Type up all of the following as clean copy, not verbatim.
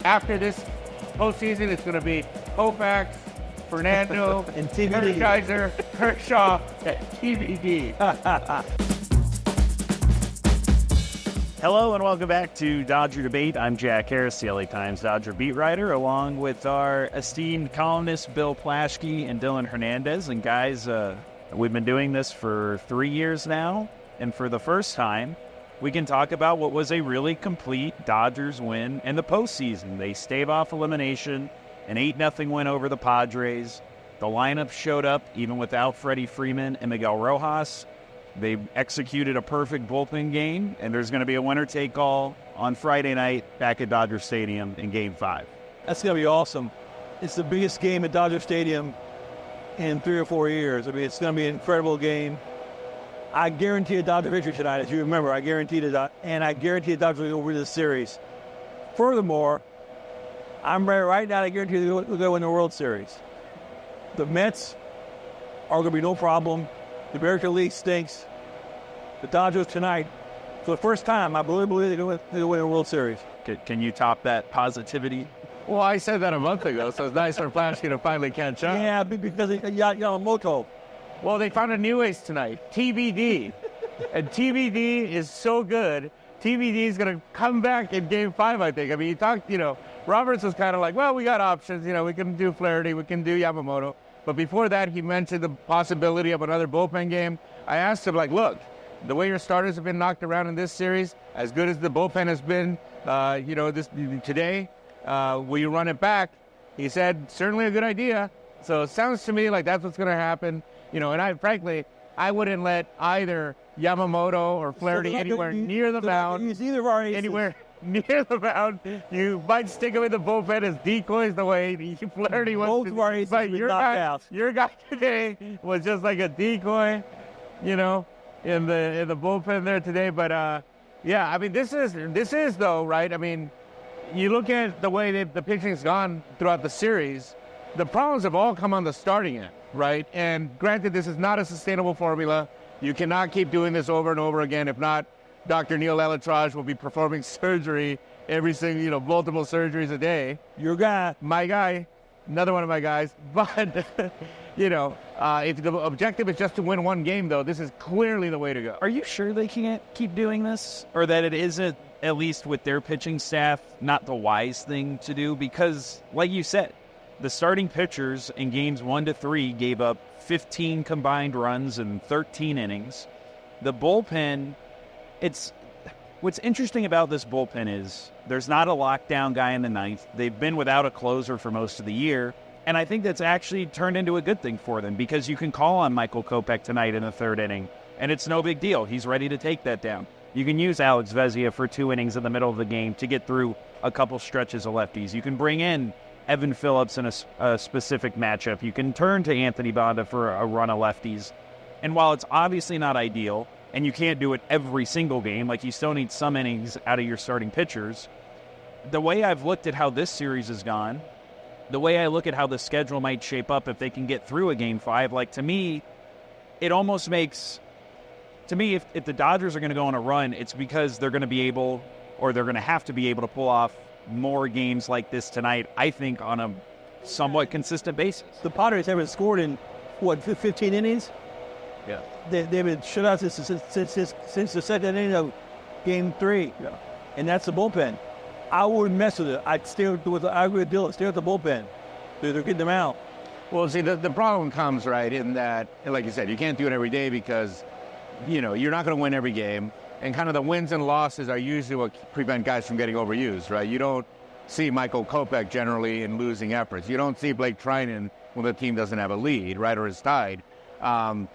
After this postseason, it's going to be Koufax, Fernando, and TBD. Kaiser, Kershaw, and TBD. Hello and welcome back to Dodger Debate. I'm Jack Harris, the LA Times Dodger beat writer, along with our esteemed columnists Bill Plaschke and Dylan Hernández. And guys, we've been doing this for 3 years now, and for the first time, we can talk about what was a really complete Dodgers win in the postseason. They stave off elimination, an 8-0 win over the Padres. The lineup showed up even without Freddie Freeman and Miguel Rojas. They executed a perfect bullpen game, and there's going to be a winner-take-all on Friday night back at Dodger Stadium in Game 5. That's going to be awesome. It's the biggest game at Dodger Stadium in 3 or 4 years. I mean, it's going to be an incredible game. I guarantee a Dodger victory tonight. As you remember, I guaranteed it, and I guarantee the Dodgers will win this series. Furthermore, I'm ready right now to guarantee they're going to win the World Series. The Mets are going to be no problem. The American League stinks. The Dodgers tonight, for the first time, I believe they're going to win the World Series. Can you top that positivity? Well, I said that a month ago, so it's nice for Plaschke to finally catch up. Yeah, because Yamamoto. Well, they found a new ace tonight, TBD. And TBD is so good. TBD is going to come back in Game 5, I think. I mean, Roberts was kind of like, well, we got options. We can do Flaherty, we can do Yamamoto. But before that, he mentioned the possibility of another bullpen game. I asked him, look, the way your starters have been knocked around in this series, as good as the bullpen has been, today, will you run it back? He said, certainly a good idea. So it sounds to me like that's what's going to happen. And frankly, I wouldn't let either Yamamoto or Flaherty anywhere near the mound. He's either of our aces. Anywhere near the mound. You might stick him in the bullpen as decoys the way Flaherty was. Both of our aces your guy today was just like a decoy, in the bullpen there today. But I mean, this is though, right? I mean, you look at the way the pitching's gone throughout the series. The problems have all come on the starting end, right? And granted, this is not a sustainable formula. You cannot keep doing this over and over again. If not, Dr. Neil Elatraj will be performing surgery every single, multiple surgeries a day. Your guy. My guy. Another one of my guys. But, if the objective is just to win one game, though, this is clearly the way to go. Are you sure they can't keep doing this? Or that it isn't, at least with their pitching staff, not the wise thing to do? Because, like you said, the starting pitchers in games 1 to 3 gave up 15 combined runs in 13 innings. The bullpen, what's interesting about this bullpen is there's not a lockdown guy in the ninth. They've been without a closer for most of the year, and I think that's actually turned into a good thing for them because you can call on Michael Kopech tonight in the 3rd inning, and it's no big deal. He's ready to take that down. You can use Alex Vezina for 2 innings in the middle of the game to get through a couple stretches of lefties. You can bring in Evan Phillips in a specific matchup. You can turn to Anthony Banda for a run of lefties. And while it's obviously not ideal, and you can't do it every single game, you still need some innings out of your starting pitchers, the way I've looked at how this series has gone, the way I look at how the schedule might shape up if they can get through a Game 5, to me, it almost makes... To me, if the Dodgers are going to go on a run, it's because they're going to be able, or they're going to have to be able to pull off more games like this tonight, I think, on a somewhat consistent basis. The Padres haven't scored in, 15 innings? Yeah. They've been shut out since the 2nd inning of Game 3. Yeah. And that's the bullpen. I wouldn't mess with it. I agree with Dylan. Stay with the bullpen. They're getting them out. Well, see, the problem comes, right, in that, like you said, you can't do it every day because, you're not going to win every game. And kind of the wins and losses are usually what prevent guys from getting overused, right? You don't see Michael Kopech generally in losing efforts. You don't see Blake Trinan when the team doesn't have a lead, right, or is tied. So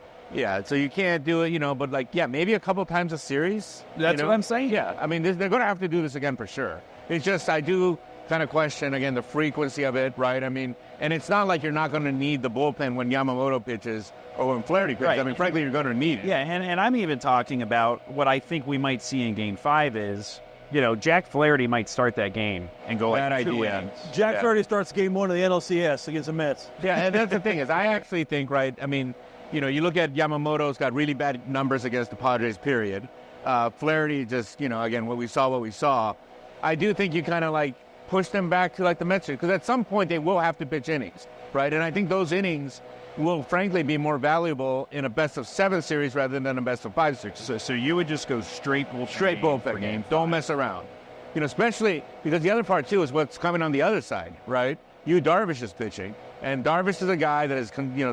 you can't do it, but maybe a couple times a series. That's what I'm saying. Yeah, I mean, they're going to have to do this again for sure. It's just I do kind of question, again, the frequency of it, right? I mean, and it's not like you're not going to need the bullpen when Yamamoto pitches or when Flaherty pitches. Right. I mean, frankly, you're going to need it. Yeah, and I'm even talking about what I think we might see in Game 5 is, Jack Flaherty might start that game and go Bad 2 idea. innings. Jack Flaherty starts Game 1 of the NLCS against the Mets. Yeah, and that's the thing is I actually think, right, I mean, you look at Yamamoto's got really bad numbers against the Padres, period. Flaherty just, again, what we saw. I do think you kind of push them back to like the Mets, because at some point they will have to pitch innings, right? And I think those innings will frankly be more valuable in a best-of-7 series rather than a best-of-5 series. So you would just go straight bullpen game. Don't mess around. You know, especially because the other part too is what's coming on the other side, right? Darvish is pitching, and Darvish is a guy that has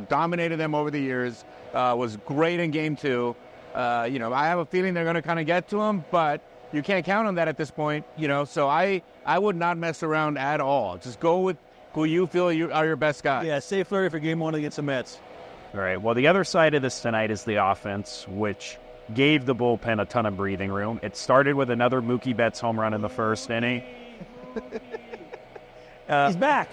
dominated them over the years. Was great in Game 2. I have a feeling they're going to kind of get to him, but you can't count on that at this point. So I would not mess around at all. Just go with who you feel are your best guys. Yeah, save Fleury for Game 1 against the Mets. All right. Well, the other side of this tonight is the offense, which gave the bullpen a ton of breathing room. It started with another Mookie Betts home run in the first inning. He's back.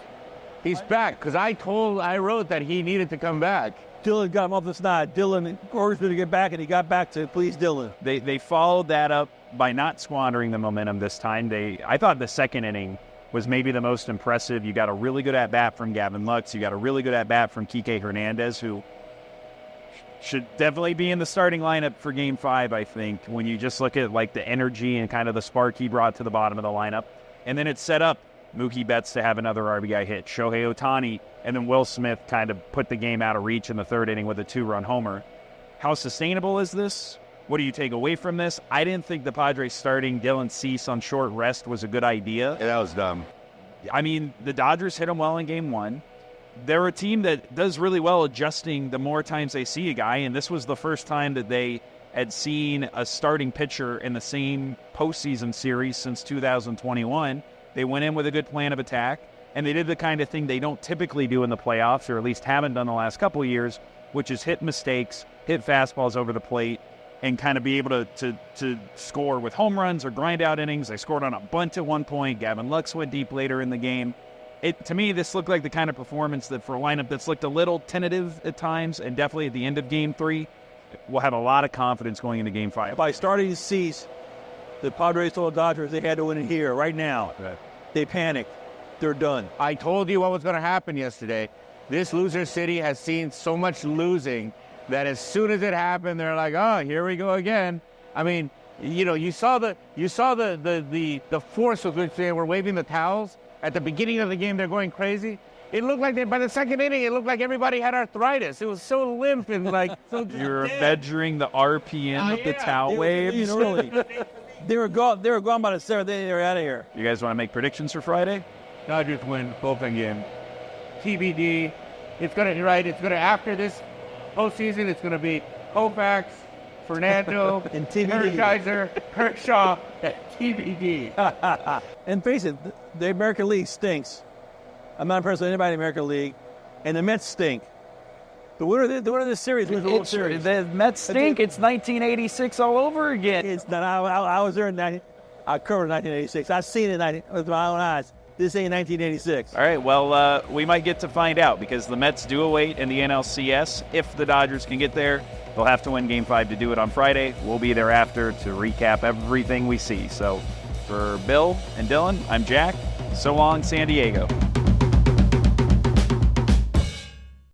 He's back because I wrote that he needed to come back. Dylan got him off the snide. Dylan orders him to get back, and he got back to please Dylan. They followed that up by not squandering the momentum this time. I thought the second inning was maybe the most impressive. You got a really good at-bat from Gavin Lux. You got a really good at-bat from Kike Hernandez, who should definitely be in the starting lineup for Game 5, I think, when you just look at like the energy and kind of the spark he brought to the bottom of the lineup. And then it set up Mookie Betts to have another RBI hit, Shohei Ohtani, and then Will Smith kind of put the game out of reach in the third inning with a 2-run homer. How sustainable is this? What do you take away from this? I didn't think the Padres starting Dylan Cease on short rest was a good idea. Yeah, that was dumb. I mean, the Dodgers hit him well in Game 1. They're a team that does really well adjusting the more times they see a guy, and this was the first time that they had seen a starting pitcher in the same postseason series since 2021. They went in with a good plan of attack, and they did the kind of thing they don't typically do in the playoffs, or at least haven't done the last couple of years, which is hit mistakes, hit fastballs over the plate, and kind of be able to score with home runs or grind out innings. They scored on a bunt at one point. Gavin Lux went deep later in the game. To me, this looked like the kind of performance that for a lineup that's looked a little tentative at times, and definitely at the end of Game 3, we'll have a lot of confidence going into Game 5. By starting Cease, the Padres told the Dodgers they had to win it here, right now. Right. They panicked. They're done. I told you what was going to happen yesterday. This loser city has seen so much losing that as soon as it happened, they're like, "Oh, here we go again." I mean, you saw the force with which they were waving the towels at the beginning of the game. They're going crazy. It looked like by the second inning, it looked like everybody had arthritis. It was so limp and like so. You're measuring the RPM of the towel waves. Really. They were gone by the seventh inning. They were out of here. You guys want to make predictions for Friday? Dodgers win bullpen game. TBD. It's gonna after this postseason. It's gonna be Koufax, Fernando, and TBD. Kershaw, TBD. And face it, the American League stinks. I'm not impressed with anybody in the American League, and the Mets stink. The winner of this series wins the World Series. The Mets stink. It's 1986 all over again. It's not. I was there in I covered 1986. I've seen it with my own eyes. This ain't 1986. All right, well, we might get to find out because the Mets do await in the NLCS. If the Dodgers can get there, they'll have to win Game 5 to do it on Friday. We'll be there after to recap everything we see. So for Bill and Dylan, I'm Jack. So long, San Diego.